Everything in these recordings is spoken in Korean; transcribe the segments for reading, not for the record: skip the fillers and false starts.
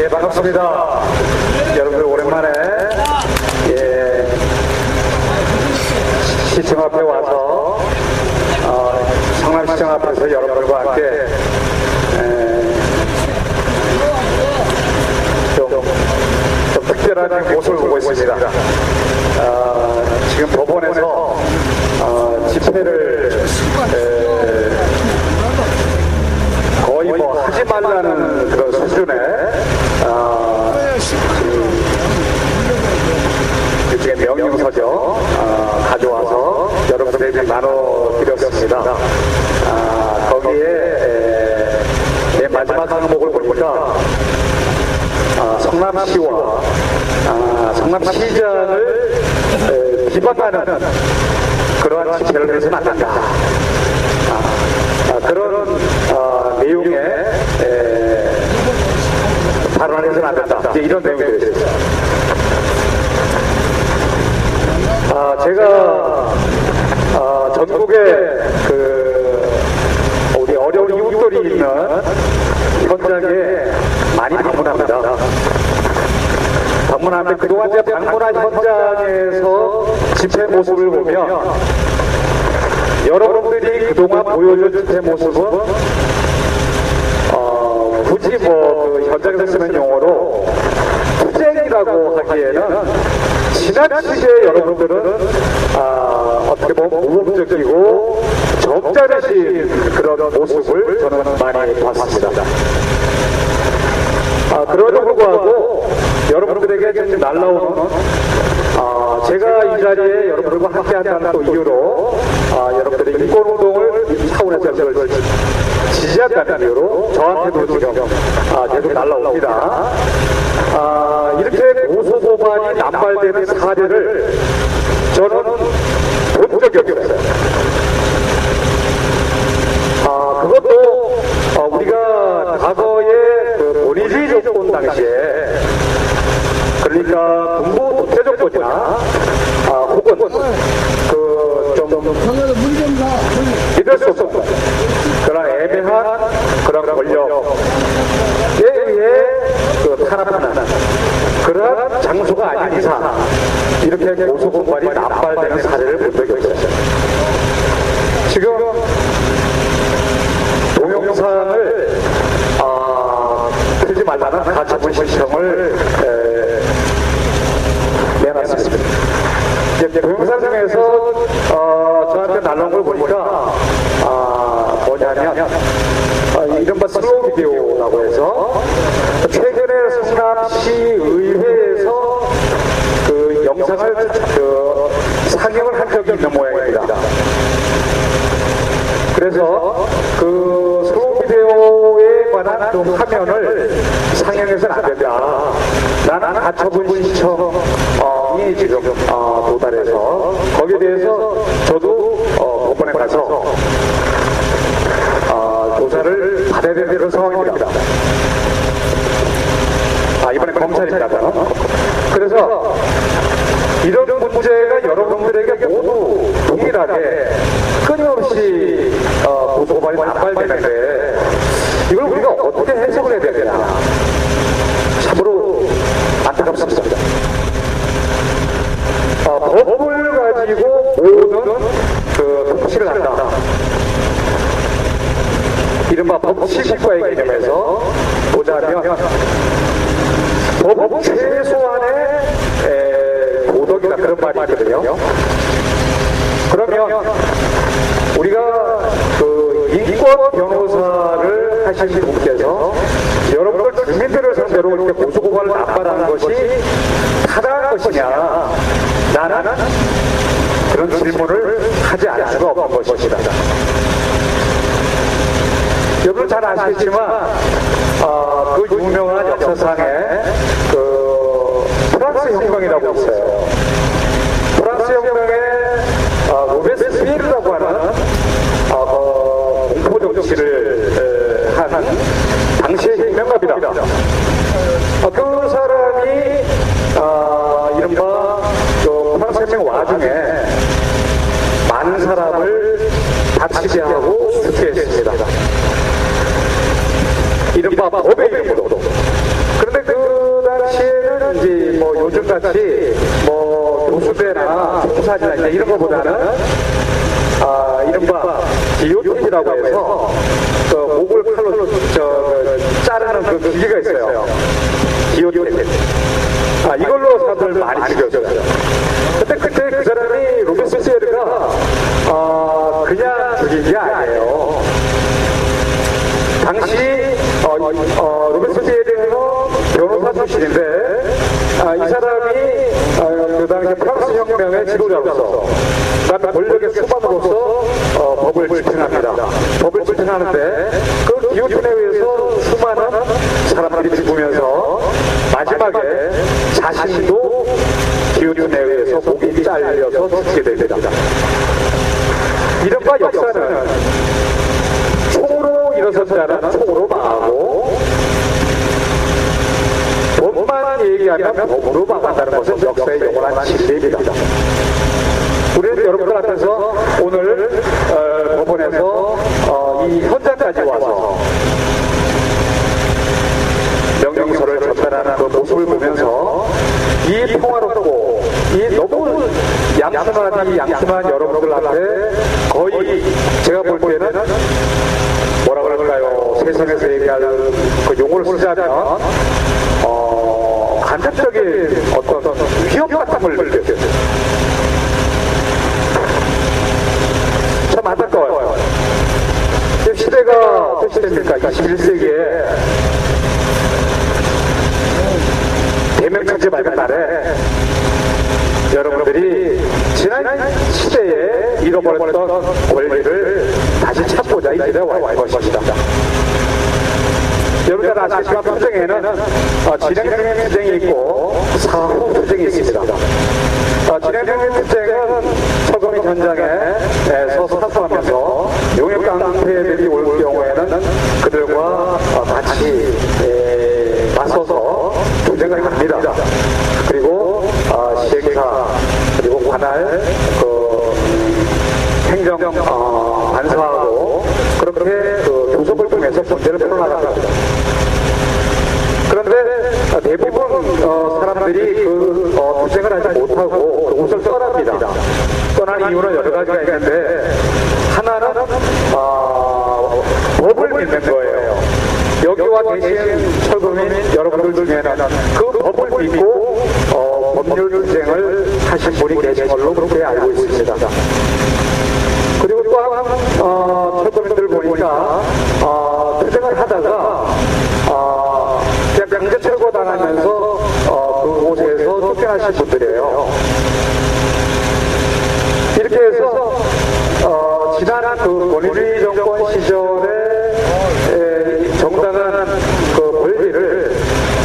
예, 반갑습니다. 여러분들 오랜만에 시청 앞에 와서 성남시청 앞에서 여러분들과 함께 좀 특별한 모습을 보고 있습니다. 지금 법원에서 집회를 거의 뭐 하지 말라는 그런 수준의 일종의 명령서죠. 가져와서 여러분들에게 나눠드렸습니다. 거기에 맨 마지막 항목을 보니까 성남시와 성남시장을 비판하는 그러한 집회를 해서는 안 된다. 그런 내용의 발언을 해서는 안 된다. 이제 이런 내용이 되겠습니다. 제가 전국에 우리 어려운 이웃들이 있는 현장에 많이 방문합니다. 방문하는데 그동안 제가 방문한 현장에서 집회 모습을 보면 여러분들이 그동안 보여준 집회 모습은 굳이 그 현장에서 쓰는 용어로 투쟁이라고 하기에는 지나치게 여러분들은 어떻게 보면 모범적이고 적절하신 그런 모습을 저는 많이 봤습니다. 그럼에도 불구하고 여러분들에게 지금 날라오는 제가 이 자리에 여러분들과 함께한다는 또 이유로 여러분들의 인권운동을 차원에서 지지한다는 이유로 저한테도 지금 계속 날라옵니다. 이렇게 고소고발이 남발되는 사례를 저는 본 적이 없어요. 그것도 우리가 과거에 본위주의 정권 당시에 그러니까 군부 독재 정권이나 혹은 믿을 수 없는 그런 애매한 그런 권력에 의해 탄압하는 그러한 장소가 아닌 이상 이렇게 고소고발이 남발되는 사례를 본 적이 없어요. 지금 동영상을 틀지 말라는 가처분 신청을 내놨습니다. 동영상 중에서 저한테 날라온 걸 보니까 뭐냐면 이른바 슬로우 비디오라고 해서 최근에 성남시 의회에서 그 영상을 상영을 한 적이 있는 모양입니다. 그래서 그 슬로우 비디오에 관한 좀 화면을 상영해서는 안 된다. 나는 가처분 신청이 지금 도달해서 거기에 대해서 저도 법원에 가서 조사를 받아야 되는 그런 상황입니다. 이번에 검찰입니다. 그래서 이런 문제가 여러분들에게 모두 동일하게 끊임없이 고소고발이 남발되는데 이걸 우리가 어떻게 해석을 해야 되냐 참으로 안타깝습니다. 법을 가지고 모든 통치를 한다. 이른바 법치국가의 개념에서 보자면 법 최소한의 도덕이나 그런 말이 있거든요. 그러면 우리가 인권 변호사를 하시는 분께서 여러분들 주민들을 상대로 이렇게 고소고발을 남발하는 것이 타당한 것이냐, 나는 그런 질문을 하지 않을 수가 없는 것이다. 여러분 잘 아시겠지만 그 유명한 역사상에 프랑스 혁명이라고 있어요. 프랑스 혁명에 로베스피에르라고 하는 공포 정치를 한 당시의 혁명가입니다. 그 사람이 이른바 프랑스 혁명 와중에 많은 사람을 다치게 하고 죽게 했습니다. 이른바 법의 이름으로. 그런데 그 요즘같이 뭐 교수대나 축구사진이나 이제 이런 거보다는 이른바 기요틴이라고 해서 그 목을 칼로 자르는 그 기계가 있어요. 기요틴. 이걸로 사람들 많이 죽였어요. 근데 그때 그 사람이 로베스피에르가 그냥 죽인 게 아니에요. 당시 로베스피에르는 변호사 출신인데 이 사람이 그 당시 프랑스 혁명의 지도자로서 그다음에 권력의 수반으로서 법을 집행합니다. 법을 집행하는데 그 기요틴에 의해서 수많은 사람들이 죽으면서 마지막에 자신도 기요틴에 의해서 목이 잘려서 죽게 됩니다. 이른바 역사는 총으로 일어선 자는 총으로 망하고 법만 얘기하면 법으로 망한다는 것은 역사의 영원한 진리입니다. 우리는 여러분들 앞에서 오늘 법원에서 이 현장까지 와서 명령서를 전달하는 그 모습을 보면서 이 평화롭고 이 너무 양심한 여러분들 앞에 거의 제가 볼 때는 뭐라 그럴까요? 세상에서 얘기할 그 용어를 쓰자면 간접적인 어떤 위협 같은 걸 느꼈어요. 참 안타까워요. 시대가 어떤 시대입니까? 21세기에 대명천지 맑은 날에 여러분들이 지난 시대에 잃어버렸던 권리를 다시 찾고자 이 시대에 와 있는 것입니다. 여러분들 아시겠지만 투쟁에는 진행형의 투쟁이 있고 사후 투쟁이 있습니다. 진행형의 투쟁은 서금이 현장에서 사수하면서 용역깡패들이 올 경우에는 그들과 같이 맞서서 투쟁을 합니다. 그리고 시행사 그리고 관할 행정 반사하고 그렇게 교섭을 통해서 문제를 풀어나갑니다. 그런데 대부분 사람들이 투쟁을 하지 못하고 그곳을 떠납니다. 떠난 이유는 여러 가지가 있는데 하나는 법을 믿는 거예요. 여기와 계신 철거민 여러분들 중에는 그 법을 믿고 법률 투쟁을 하신 분이 계신 걸로 그렇게 알고 있습니다. 그리고 또 한 철거민들 보니까 투쟁을 하다가 강제 철거 당하면서 그곳에서 쫓겨나신 분들이에요. 이렇게 해서 지난 그 권위주의 정권 시절에 정당한 그 권리를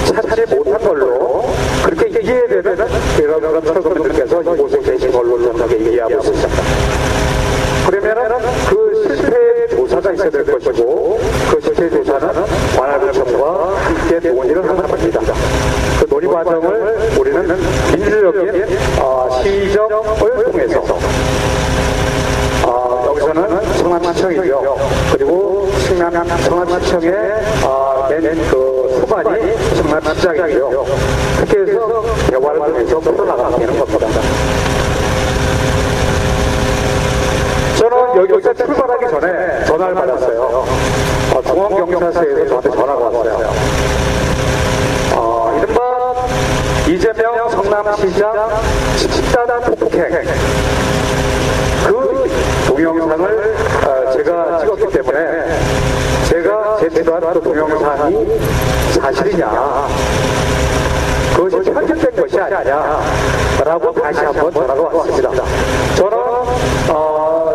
찾지 못한 걸로 그렇게 이해되는 여러 철거민들께서 이곳에 계신 걸로 정확하게 이해하고 있습니다. 그러면은 그 실패 조사가 있어야 될 것이고 그 실패 조사는 관할구청과 함께 논의를 하는 겁니다. 그 논의 과정을 우리는 민주적인 시정을 통해서 여기서는 성남시청이죠. 그리고 성남시청의 그 수반이 성남시장이고요. 그렇게 해서 대화를 통해서 풀어나가는 겁니다. 저는 여기서 출발하기 전에 전화를 받았어요. 중앙경찰서에서 저한테 전화가 왔어요. 이른바 이재명 성남시장 집단 폭행 그 동영상을 제가 찍었기 때문에 제가 제출한 그 동영상이 사실이냐 그것이 편집된 것이 아니냐 라고 다시 한번 전화가 왔습니다. 저는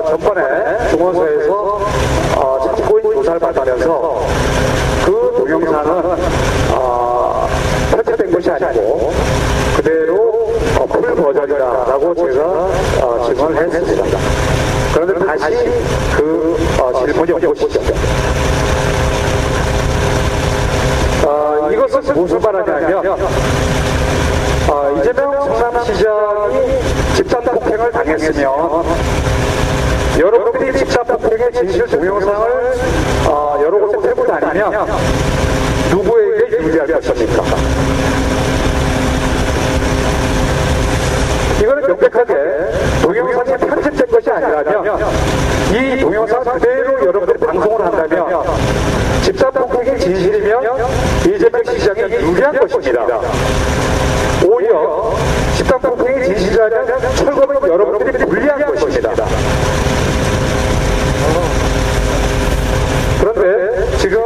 전번에 중원서에서 참고인 조사를 받으면서 그 동영상은 편집된 것이 아니고 그대로 풀 버전이다라고 제가 증언을 했습니다. 그런데 다시 그 질문이 오시죠. 이것은 무슨 말하냐면 이재명 성남시장이 집단 폭행을 당했으면 여러분들이 집단 폭행의 진실 동영상을 여러 곳에 들고 다니면 누구에게 유리할 것입니까? 이거는 명백하게 동영상이 편집된 것이 아니라면 이 동영상 그대로 여러분들이 방송을 한다면 집단 폭행이 진실이면 이재명 시장이 유리한 것입니다. 오히려 집단 폭행이 진실이라면 철거는 여러분들이 불리한 것입니다. 그런데 지금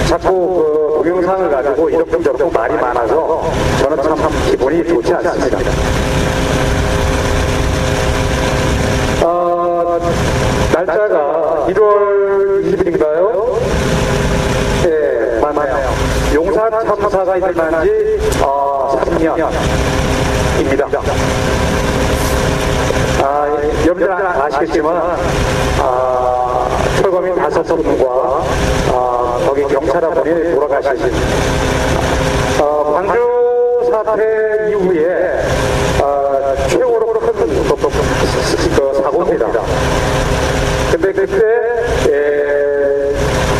자꾸 동영상을 가지고 이렇게 저렇게 말이 많아서 저는 참 기분이 좋지 않습니다. 날짜가 1월 20일인가요? 네, 맞나요? 용산 참사가 일어난 지 3년입니다. 여러분들 아시겠지만 철거민 5분과 거기 경찰 한 분이 돌아가신 광주 사태 이후에 최고로 큰 사고입니다. 근데 그때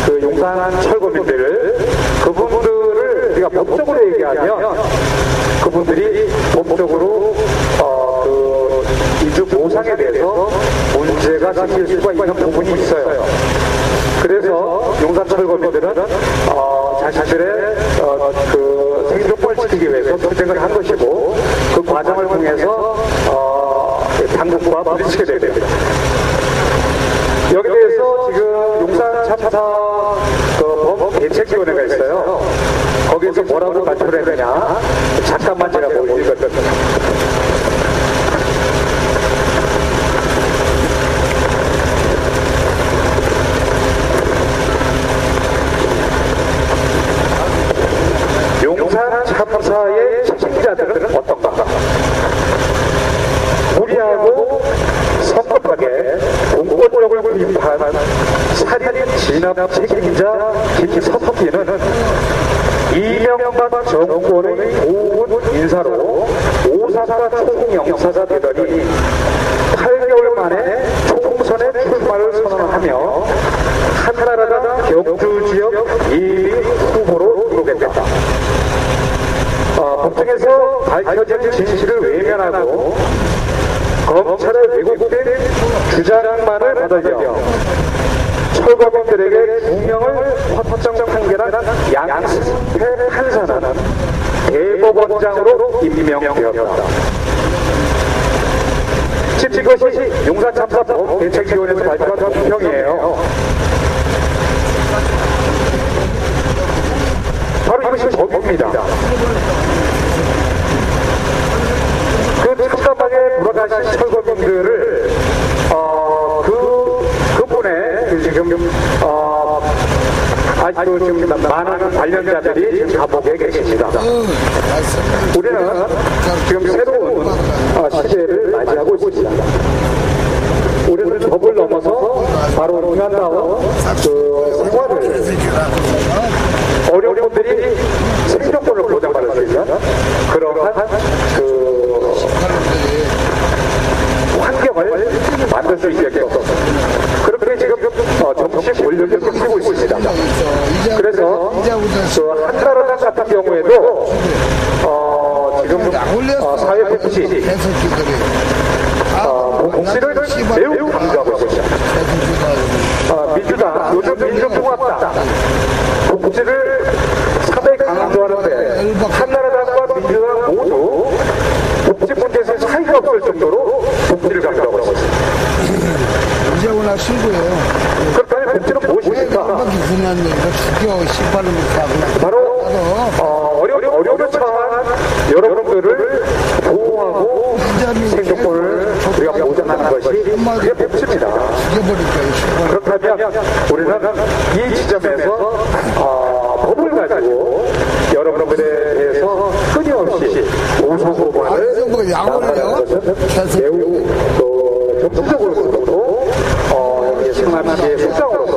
그 용산 철거민들 그분들을 우리가 법적으로 얘기하면 그분들이 법적으로 이주 보상에 대해서 문제가 생길 수가 있는 부분이 있어요. 그래서 용산 철거민들은 자신들의 그 생존권을 지키기 위해서 투쟁을 한 것이고 그 과정을 통해서 당국과 부딪히게 됩니다. 여기에 대해서 지금 용산 참사 범대책위원회가 있어요. 거기에서 뭐라고 발표를 했느냐? 잠깐만 제가 보여드리거든요. 용산 참사의 책임자들은 어떤가? 무리하고 성급하게 공권력을 구입한 살인 진압 책임자 김석희는 이명박 정권의 고운 인사로 오사카 총영사가 되더니 8개월 만에 총선에 출마를 선언하며 한나라당 경주지역 예비 후보로 오르게 됐다. 법정에서 밝혀진 진실을 외면하고 검찰의 왜곡된 주장만을 받아들여 철거민들에게 구명을 확정 판결한 양승태 판사는 대법원장으로 임명되었다. 즉 이것이 용산 참사 대책위원회에서 발표한 비평이에요. 바로 이것이 법입니다. 그 참담하게 돌아가신 철거민들을 그분의 지금 아직도 지금 많은 관련자들이 지금 감옥에 계십니다. 우리는 지금 새로운 시대를 맞이하고 있습니다. 우리는 법을 넘어서 바로 인간다운 그 생활을 어려운 분들이 생존권을 보장받을 수 있는 그러한 환경을 만들 수 있게끔 그렇게 지금 정치 권력을 펼치고 있습니다. 그래서 한나라당 같은 경우에도 지금 사회복지 복지를 매우 강조하고 있습니다. 민주당 요즘 민주통합당 복지를 상당히 강조하는데 한나라당과 민주당 모두 복지 문제에서 차이가 없을 정도로 복지를 강조하고 있습니다. 이제 오늘 신고예요. 그렇다면 복지는 무엇입니까? 바로 어려움을 처한 여러분들을 보호하고 생존권을 우리가 보장하는 것이 그게 복지입니다. 그렇다면 우리는 이 지점에서 법을 가지고 여러분들에 대해서 끊임없이 보호하는 것은 매우 정치적으로도 성남시의 속상으로서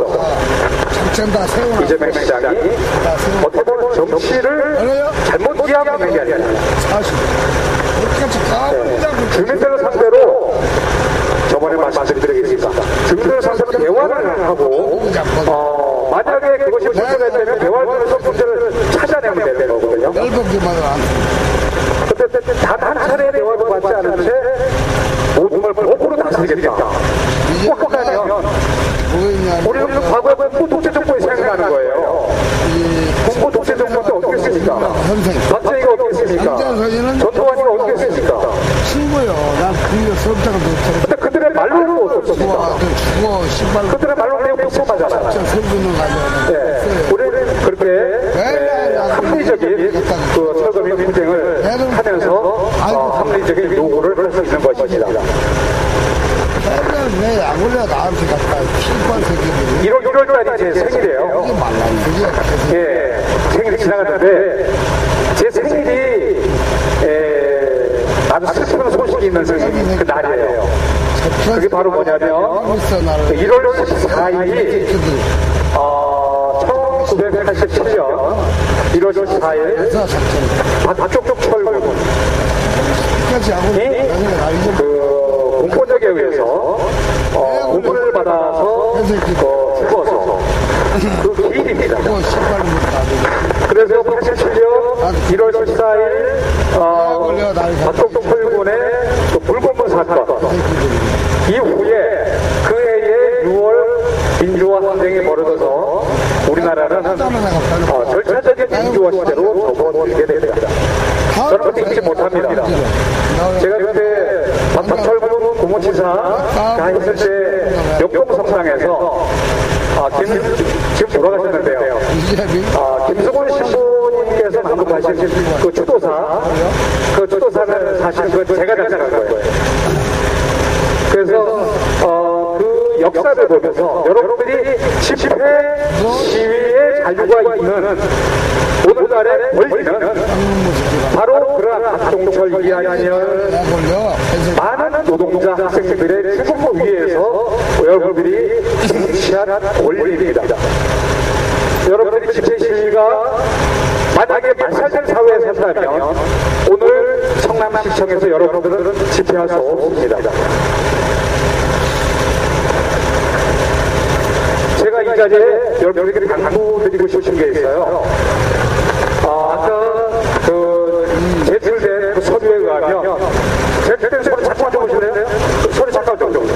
이재명 시장이 어떻게 보면 정치를 잘못 이해하고 있는 게 아니라 주민들을 상대로 저번에 말씀드리겠습니다. 주민들을 상대로 대화를 하고 만약에 그것이 문제가 있다면 대화를 통해서 문제를 찾아내면 되는 거거든요. 그때 단 한 차례의 대화도 받지 말씀드립니다. 꼭 하면 뭐였냐면 우리는 과거에 공포 독재 정부에 생각나는 거예요. 공포 독재 정부한테 어떻게 했습니까? 선생 박정희가 어떻게 했습니까? 남자선이는 전두환이가 어떻게 했습니까? 친구요. 난 그게 수업장을 못하고 근데 그들의 말로는 어떻습니까? 죽어 신발로 그들의 말로는 내가 무서워하잖아요. 설문을 가져야 네, 우리는 그렇게 합리적인 그 철거민 분쟁을 하면서 합리적인 요구를 할 수 있는 것입니다. 왜 약올려 나한테 갖다 피권 새끼들이 1월 달이 제 생일이에요. 이게 말라는 그게 예, 생일이 지나갔는데 제 생일이 아주 슬픈 소식이 있는 그 날이에요. 그게 바로 뭐냐면 1월 14일이 1987년 1월 14일 박쪽쪽 철군 그 공포적에 의해서 공포를 받아서 죽어서 그 기일입니다. 그래서 87년 1월 14일 박쪽쪽 철군의 그 불공문 사건 이후에 그 해에 6월 민주화 항쟁이 벌어져서 우리나라는 절차적인 민주화 시대로 접어들게 됩니다. 저는 그때 잊지 못합니다. 제가 그때 박철군 고모치사가 했을 때 역동성상에서 지금 돌아가셨는데요. 김수곤 신부님께서 남북하신 그 추도사는 사실 제가 작성한 거예요. 그래서 그 역사를 보면서 여러분들이 집회 시위의 자유가 있는 오늘날의 권리는 바로 그러한 박종철 이하열 많은 노동자 학생들의 죽음을 위해서 여러분들이 쟁취한 권리입니다. 여러분들이 집회 시위가 만약에 말살된 사회에 산다면 오늘 성남시청에서 여러분들은 집회할 수 없습니다. 제가 이 자리에 여러분에게 당부드리고 싶은 게 있어요. 아까 제출된 그 서류에 의하면 제출된 소리 잠깐만 좀 보실래요? 소리 잠깐 좀 보세요.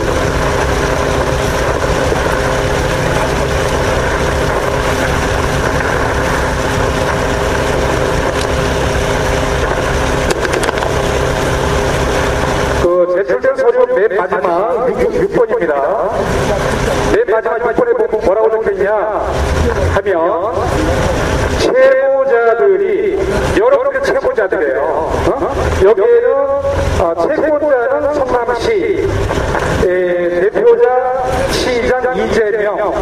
그 제출된 서류 맨 마지막 6번입니다. 맨 마지막 6번에 보면 뭐라고 적혀있냐 하면 채무자들이 여러분들 채무자들이에요. 여기에는 채무자는 성남시 대표자 시장 이재명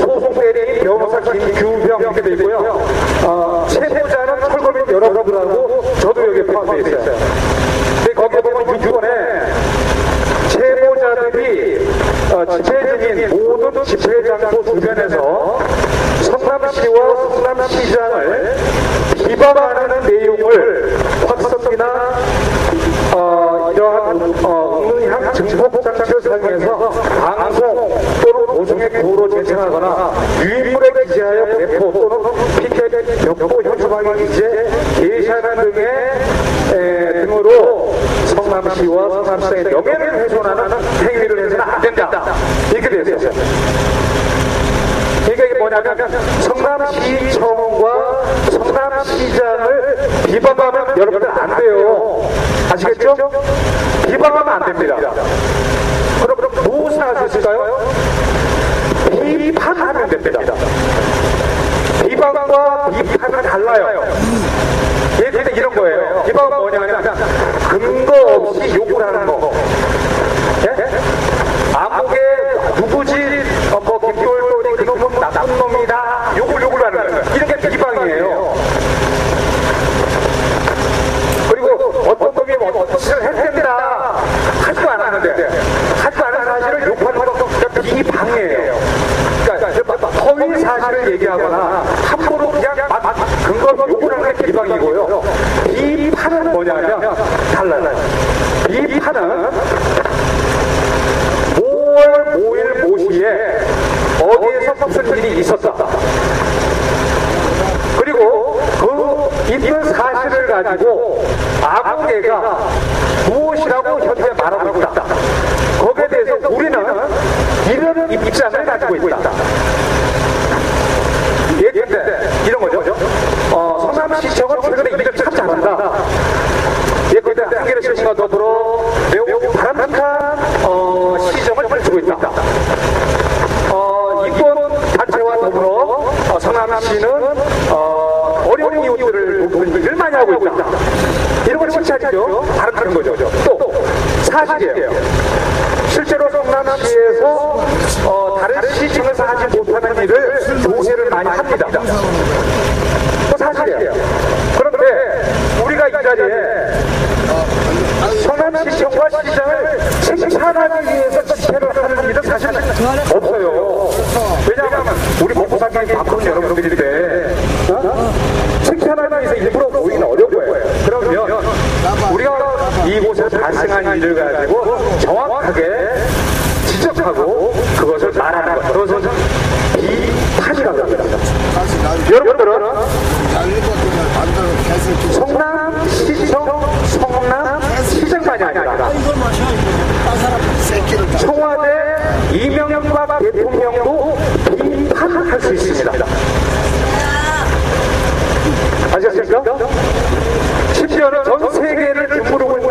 소송대리인 변호사 김규병 이렇게 되어 있고요. 채무자는 철거민 여러분들하고 저도 여기에 포함되어 있어요. 근데 거기에 보면 6번에 채무자들이 집회 중인 모든 집회 장소 주변에서 성남시와 성남시장을 비방하는 내용을 확성기나 이러한 음향 증폭 장치를 사용해서 방송 또는 보송의 구호로 재생하거나 유인물에 기재하여 배포 또는 피켓, 벽보, 현수막에 기재, 게시하는 등으로 성남시와 성남시장의 명예를 훼손하는 행위를 해서는 안 된다. 이렇게 되어 있어요. 이게 뭐냐면 성남시청과 성남시장을 비방하면 여러분들 안 돼요. 아시겠죠? 비방하면 안 됩니다. 그럼 무엇을 할 수 있을까요? 비판하면 됩니다. 비방과 비판은 달라요. 예를 이런 거예요. 비방은 뭐냐면 근거 없이 욕을 하는 거. 아무개 누구지? 김돌돌이 그놈은 나쁜 놈이다. 욕을 하는 거예요. 이런 게 비방이에요. 그리고 어떤 놈이 어떤 짓을 했습니다. 하지도 않았는데 하지도 않은 사실을 욕하는 것도 비방이에요. 그러니까 허위 사실을 얘기하거나 함부로 그냥 근거 없이 욕을 하는 게 비방이고요. 비판은 뭐냐면 달라요. 비판은 모일 모시에 어디에서 무슨 일이 있었다. 그리고 그 있는 사실을 가지고 아무개가 무엇이라고 현재 말하고 있다. 이런 입장을 가지고 있다. 예, 근데 이런 거죠. 성남시청은 최근에 일을 참 잘한다. 예, 근데 한겨레 신문과 더불어 매우 바람직한 시정을 펼치고 있다. 이권 단체와 더불어 성남시는 어려운 이웃들을 돕는 일을 많이 하고 있다. 이런 걸 칭찬이죠. 바람직한 거죠. 또 사실이에요. 실제로 성남시에서 다른 시청에서 하지 못하는 일을 조세를 많이 합니다. 또 사실이에요. 그런데 우리가 이 자리에 성남시청과 시장을 칭찬하기 위해서 집회를 하는 일은 사실 없어요. 왜냐하면 우리 먹고 살기 바쁜 여러분들인데 칭찬하기 위해서 일부러 모이기는 어려운 거예요. 그러면 우리가 이곳에서 발생한 일을 가지고 정확하게 지적하고 그것을 말하는 것, 그것은 비판이라고 합니다. 여러분들은 성남시청, 성남시장만이 아니라 청와대 이명박 대통령도 비판할 수 있습니다. 아시겠습니까? 심지어는 전 세계를 주무르고 있는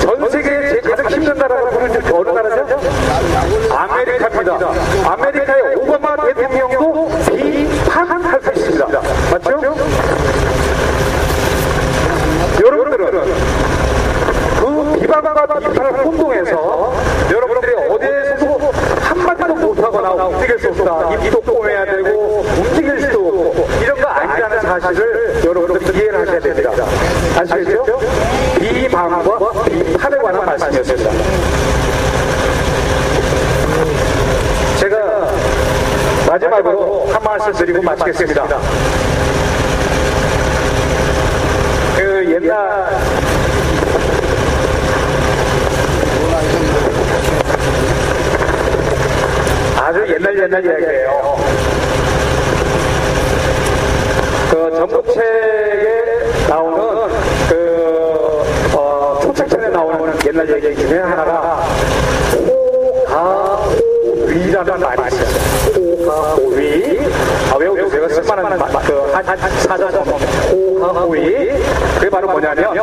전 세계에 제일 가장 힘든 나라라고 부르는 게 어느 나라죠? 아메리카입니다. 아메리카의 오바마 대통령도 비판할 수 있습니다. 맞죠? 여러분들은 그 비방과 비판을 혼동해서 여러분들이 어디에서도 한마디도 못하거나 움직일 수 없다. 입도 꼬매야 되고 움직일 수도 없고 이런 거 아니라는 사실을 여러분들이 이해를 하셔야 됩니다. 아시겠죠? 비방과 비판에 관한 말씀이었습니다. 제가 마지막으로 한 말씀 드리고 마치겠습니다. 그 옛날 아주 옛날 이야기예요. 그 전부책에 나오는 초책천에 나오는 옛날 얘기 중에 하나가 호가호위라는 말이 있어요. 호가호위. 외우세요. 쓸만한 사전 호가호위. 그게 바로 뭐냐면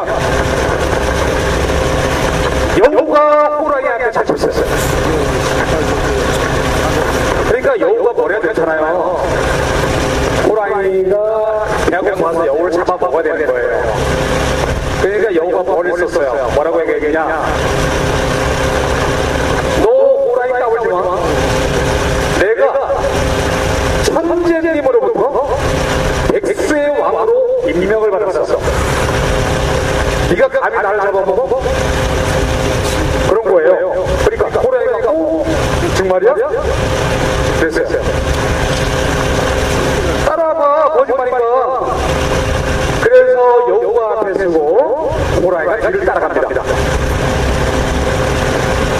여우가 호랑이한테 잡혔었어요. 그러니까 여우가 머리가 좋잖아요. 호랑이가 배가 고파서 여우를 잡아 먹어야 되는 거예요. 그러니까 여우가 머리를 썼어요. 뭐라고 얘기했냐? 너 호랑이 까불지 마. 내가 천재님으로부터 백세의 왕으로 임명을 받았었어. 네가 감히 나를 잡아먹어? 그런 거예요. 그러니까 호랑이가 정말이야? 그랬어요. 따라봐, 거짓말인가? 그래서 여우가 앞에 서고 호랑이가 뒤를 따라갑니다.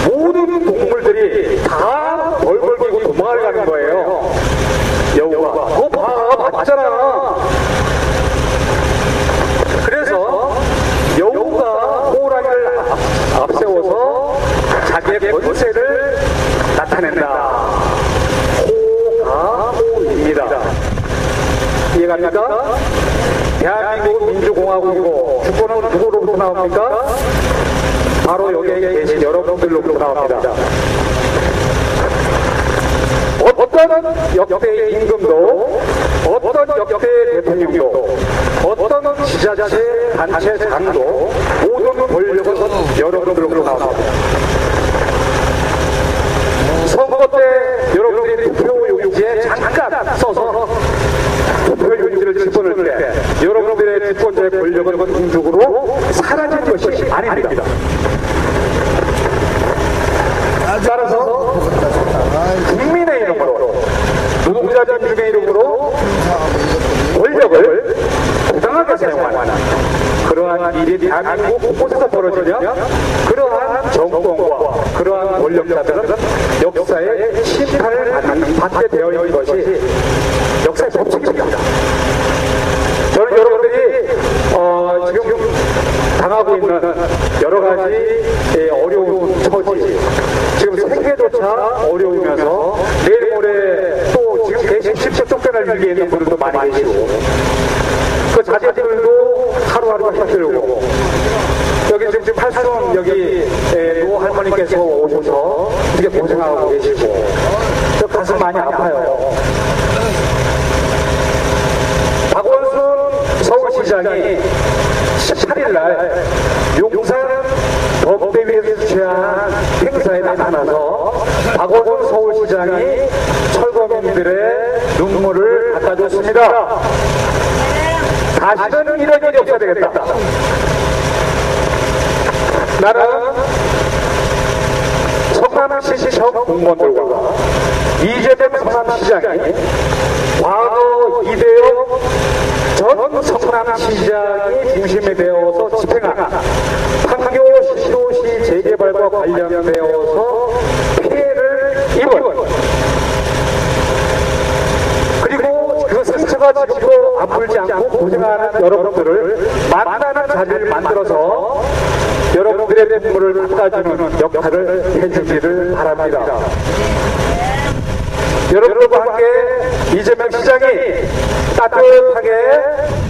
모든 동물들이 다 벌벌기고 도망을 가는 거예요. 여우가 너 봐, 맞잖아. 그래서 여우가 호랑이를 앞세워서 자기의 권세를 나타낸다. 호가호입니다. 이해갑니까? 대한민국 민주공화국이고 주권은 누구로부터 나옵니까? 바로 여기에 계신 여러분들로부터 나옵니다. 어떤 역대 임금도 어떤 역대 대통령도 어떤 지자체 단체장도 모든 권력은 여러분들로부터 나옵니다. 선거 때 여러분들이 투표용지에 잠깐 써서 투표용지를 집어넣을 때 여러분들의 주권자의 권력은 궁극으로 사라진 것이 아닙니다. 따라서 국민의 이름으로 노동자 민중의 이름으로 권력을 부당하게 사용하는 그러한 일이 대한민국 곳곳에서 벌어지냐 그러한 정권과 그러한 권력자들은 역사의 심판을 받게 되어 있는 것이 역사의 법칙입니다. 저는 여러분들이 지금 당하고 있는 여러 가지 어려운 처지, 지금 생계 찾기조차 어려우면서 내일 모레 또 지금 계신 직접 쫓겨날 위기에 있는 분들도 많이 계시고 그 자제들도 하루하루가 힘들고 여기 지금 팔순 여기 노 할머니께서 오셔서 되게 고생하고 계시고 저 가슴 많이 아파요. 박원순 서울시장이 18일날 용산 법대위에서 주최한 행사에 나타나서 박원순 서울시장이 철거민들의 눈물을 닦아줬습니다. 다시는 이런 일이 없어야 되겠다. 나는 성남시청 공무원들과 이재명 성남시장이 과거 이대영 전 성남시장이 중심이 되어서 집행한 판교 시도시 재개발과 관련되어서 피해를 입은 그리고 그 상처가 지치고 아물지 않고 고생하는 여러분들을 만나는 자리를 만들어서 여러분들의 눈물을 닦아주는 역할을 해주기를 바랍니다. 여러분들과 함께 이재명 시장이 따뜻하게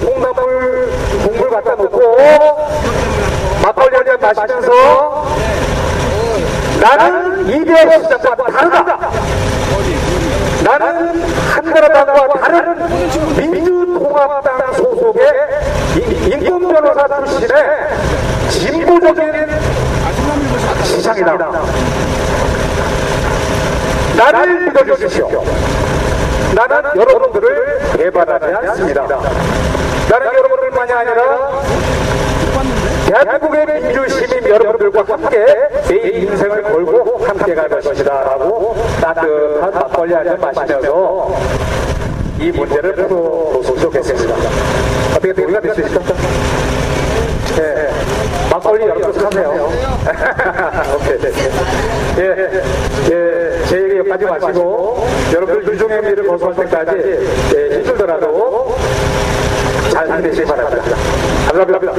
콩나물 국물 갖다 놓고 막걸리 한잔 마시면서 나는 이대영 시장과 다르다. 나는 한나라당과 다른 민주통합당 소속의 인권변호사 출신의 진보적인 시장이다. 나를 믿어주십시오. 나는 여러분들을 배반하지 않습니다. 나는 여러분들만이 아니라 대한민국의 민주시민 여러분들과 함께 내 인생을 걸고 함께 갈 것입니다. 라고 따뜻한 막걸리 한잔 마시면서 이 문제를 풀어보도록 하겠습니다. 어떻게 동의가 되시죠? 예, 막걸리 여러분 사세요. 오케이. 제 얘기 여기까지 마시고 여러분들 유종의 미를 벗어날 때까지 힘들더라도 잘 되시기 바랍니다. 감사합니다.